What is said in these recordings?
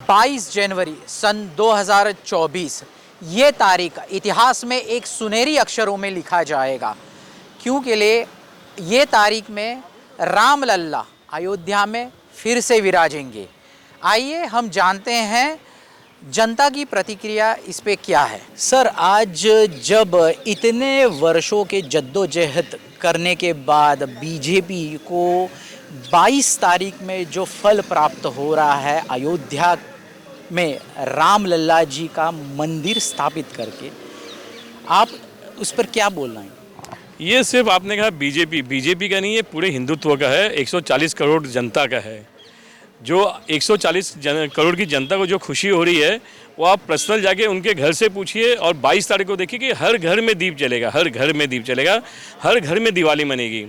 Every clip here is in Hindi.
22 जनवरी सन 2024 ये तारीख इतिहास में एक सुनहरी अक्षरों में लिखा जाएगा, क्योंकि ये तारीख में रामलल्ला अयोध्या में फिर से विराजेंगे। आइए हम जानते हैं जनता की प्रतिक्रिया इस पे क्या है। सर, आज जब इतने वर्षों के जद्दोजहद करने के बाद बीजेपी को 22 तारीख में जो फल प्राप्त हो रहा है, अयोध्या में रामलल्ला जी का मंदिर स्थापित करके, आप उस पर क्या बोल रहे हैं? ये सिर्फ आपने कहा बीजेपी का नहीं, ये पूरे हिंदुत्व का है। 140 करोड़ जनता का है। जो 140 करोड़ की जनता को जो खुशी हो रही है वो आप पर्सनल जाके उनके घर से पूछिए और 22 तारीख को देखिए कि हर घर में दीप जलेगा, हर घर में दीप जलेगा, हर घर में दिवाली मनेगी।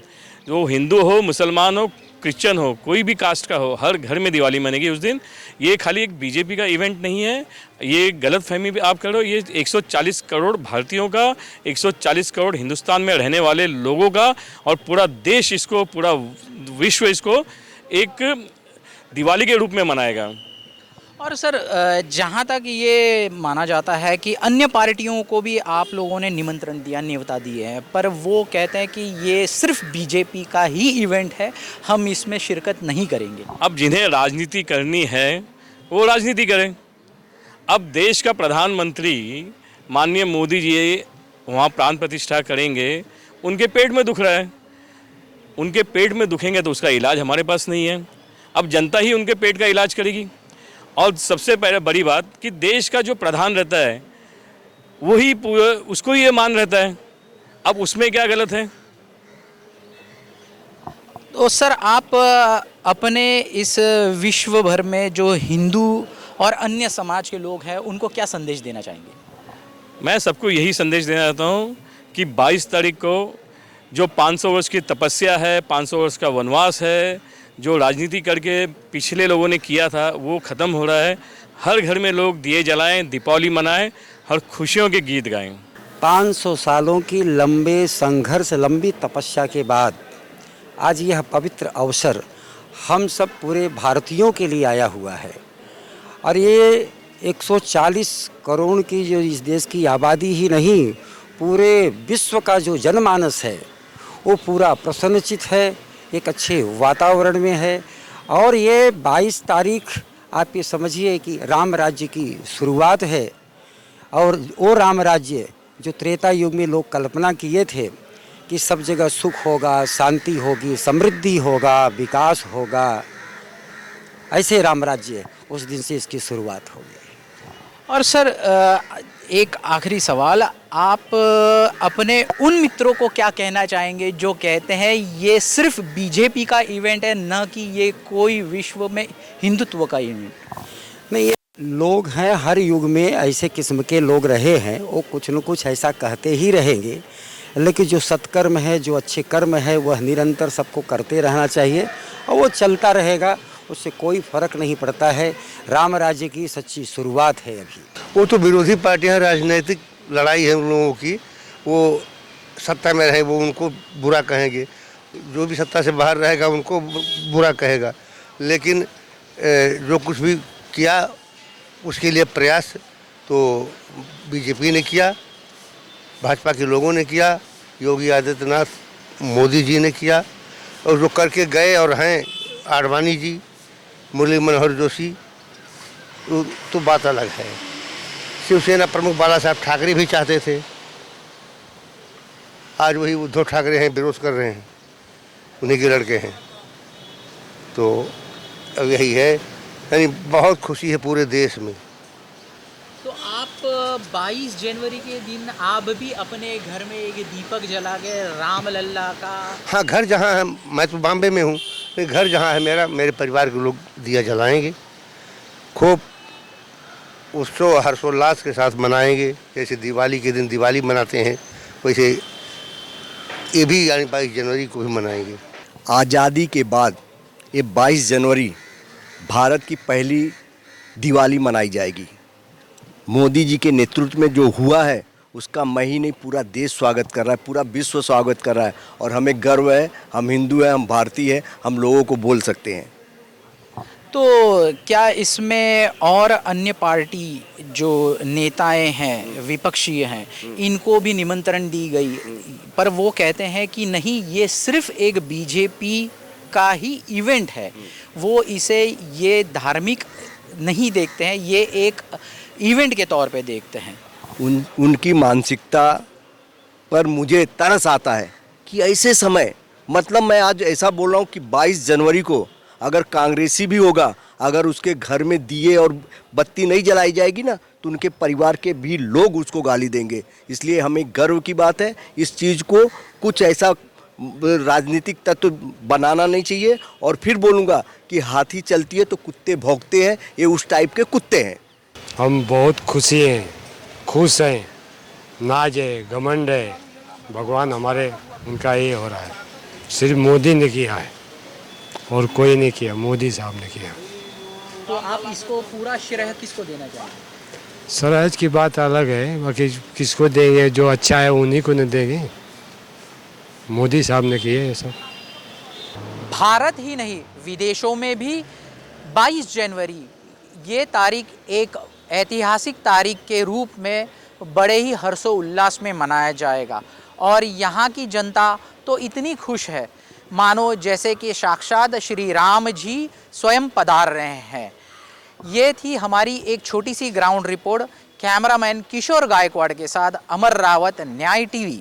वो हिंदू हो, मुसलमान हो, क्रिश्चियन हो, कोई भी कास्ट का हो, हर घर में दिवाली मनेगी उस दिन। ये खाली एक बीजेपी का इवेंट नहीं है, ये गलत फहमी भी आप करो। ये 140 करोड़ भारतीयों का, 140 करोड़ हिंदुस्तान में रहने वाले लोगों का, और पूरा देश इसको, पूरा विश्व इसको एक दिवाली के रूप में मनाएगा। और सर, जहाँ तक ये माना जाता है कि अन्य पार्टियों को भी आप लोगों ने निमंत्रण दिया, न्योता दिए हैं, पर वो कहते हैं कि ये सिर्फ बीजेपी का ही इवेंट है, हम इसमें शिरकत नहीं करेंगे। अब जिन्हें राजनीति करनी है वो राजनीति करें। अब देश का प्रधानमंत्री माननीय मोदी जी वहाँ प्राण प्रतिष्ठा करेंगे, उनके पेट में दुख रहा है, उनके पेट में दुखेंगे तो उसका इलाज हमारे पास नहीं है। अब जनता ही उनके पेट का इलाज करेगी। और सबसे पहले बड़ी बात कि देश का जो प्रधान रहता है वही उसको ही ये मान रहता है। अब उसमें क्या गलत है? तो सर, आप अपने इस विश्व भर में जो हिंदू और अन्य समाज के लोग हैं उनको क्या संदेश देना चाहेंगे? मैं सबको यही संदेश देना चाहता हूँ कि 22 तारीख को जो 500 वर्ष की तपस्या है, 500 वर्ष का वनवास है, जो राजनीति करके पिछले लोगों ने किया था, वो ख़त्म हो रहा है। हर घर में लोग दिए जलाएं, दीपावली मनाएं और खुशियों के गीत गाएं। 500 सालों की लंबे संघर्ष, लंबी तपस्या के बाद आज यह पवित्र अवसर हम सब पूरे भारतीयों के लिए आया हुआ है। और ये 140 करोड़ की जो इस देश की आबादी ही नहीं, पूरे विश्व का जो जनमानस है वो पूरा प्रसन्नचित है, एक अच्छे वातावरण में है। और ये 22 तारीख आप ये समझिए कि राम राज्य की शुरुआत है। और वो राम राज्य जो त्रेता युग में लोग कल्पना किए थे कि सब जगह सुख होगा, शांति होगी, समृद्धि होगा, विकास होगा, ऐसे राम राज्य उस दिन से इसकी शुरुआत होगी। और सर, एक आखिरी सवाल, आप अपने उन मित्रों को क्या कहना चाहेंगे जो कहते हैं ये सिर्फ बीजेपी का इवेंट है, न कि ये कोई विश्व में हिंदुत्व का इवेंट? नहीं, ये लोग हैं, हर युग में ऐसे किस्म के लोग रहे हैं, वो कुछ न कुछ ऐसा कहते ही रहेंगे। लेकिन जो सत्कर्म है, जो अच्छे कर्म है, वह निरंतर सबको करते रहना चाहिए और वो चलता रहेगा, उससे कोई फर्क नहीं पड़ता है। राम राज्य की सच्ची शुरुआत है अभी। वो तो विरोधी पार्टियां, राजनीतिक लड़ाई है उन लोगों की, वो सत्ता में रहे वो उनको बुरा कहेंगे, जो भी सत्ता से बाहर रहेगा उनको बुरा कहेगा। लेकिन जो कुछ भी किया उसके लिए प्रयास तो बीजेपी ने किया, भाजपा के लोगों ने किया, योगी आदित्यनाथ, मोदी जी ने किया, और जो करके गए और हैं आडवाणी जी, मुरली मनोहर जोशी, तो बात अलग है। शिवसेना प्रमुख बाला साहब ठाकरे भी चाहते थे, आज वही उद्धव ठाकरे हैं, विरोध कर रहे हैं, उन्हीं के लड़के हैं। तो अब यही है, यानी बहुत खुशी है पूरे देश में। तो आप 22 जनवरी के दिन आप भी अपने घर में एक दीपक जला के रामलल्ला का? हाँ, घर जहाँ है, मैं तो बॉम्बे में हूँ, घर जहाँ है मेरा, मेरे परिवार के लोग दिया जलाएंगे, खूब उत्सव हर्षोल्लास के साथ मनाएंगे। जैसे दिवाली के दिन दिवाली मनाते हैं, वैसे ये भी यानी 22 जनवरी को भी मनाएंगे। आज़ादी के बाद ये 22 जनवरी भारत की पहली दिवाली मनाई जाएगी। मोदी जी के नेतृत्व में जो हुआ है उसका मैं ही नहीं, पूरा देश स्वागत कर रहा है, पूरा विश्व स्वागत कर रहा है। और हमें गर्व है, हम हिंदू हैं, हम भारतीय हैं, हम लोगों को बोल सकते हैं। तो क्या इसमें और अन्य पार्टी जो नेताएं हैं, विपक्षीय हैं, इनको भी निमंत्रण दी गई, पर वो कहते हैं कि नहीं, ये सिर्फ एक बीजेपी का ही इवेंट है, वो इसे ये धार्मिक नहीं देखते हैं, ये एक इवेंट के तौर पे देखते हैं। उनकी मानसिकता पर मुझे तरस आता है कि ऐसे समय, मतलब मैं आज ऐसा बोल रहा हूँ कि 22 जनवरी को अगर कांग्रेसी भी होगा, अगर उसके घर में दिए और बत्ती नहीं जलाई जाएगी ना, तो उनके परिवार के भी लोग उसको गाली देंगे। इसलिए हमें गर्व की बात है, इस चीज़ को कुछ ऐसा राजनीतिक तत्व बनाना नहीं चाहिए। और फिर बोलूँगा कि हाथी चलती है तो कुत्ते भौंकते हैं, ये उस टाइप के कुत्ते हैं। हम बहुत खुशी हैं, खुश हैं, नाज है, घमंड है, भगवान हमारे उनका ये हो रहा है। सिर्फ मोदी ने किया है और कोई नहीं किया, मोदी साहब ने किया। तो आप इसको पूरा श्रेय किसको देना चाहेंगे? स्वराज की बात अलग है, बाकी किसको देंगे, जो अच्छा है उन्हीं को नहीं देंगे। मोदी साहब ने किया ये सब। भारत ही नहीं, विदेशों में भी 22 जनवरी ये तारीख एक ऐतिहासिक तारीख के रूप में बड़े ही हर्षो उल्लास में मनाया जाएगा। और यहाँ की जनता तो इतनी खुश है मानो जैसे कि साक्षात श्री राम जी स्वयं पधार रहे हैं। ये थी हमारी एक छोटी सी ग्राउंड रिपोर्ट। कैमरामैन किशोर गायकवाड़ के साथ अमर रावत, न्याय टीवी।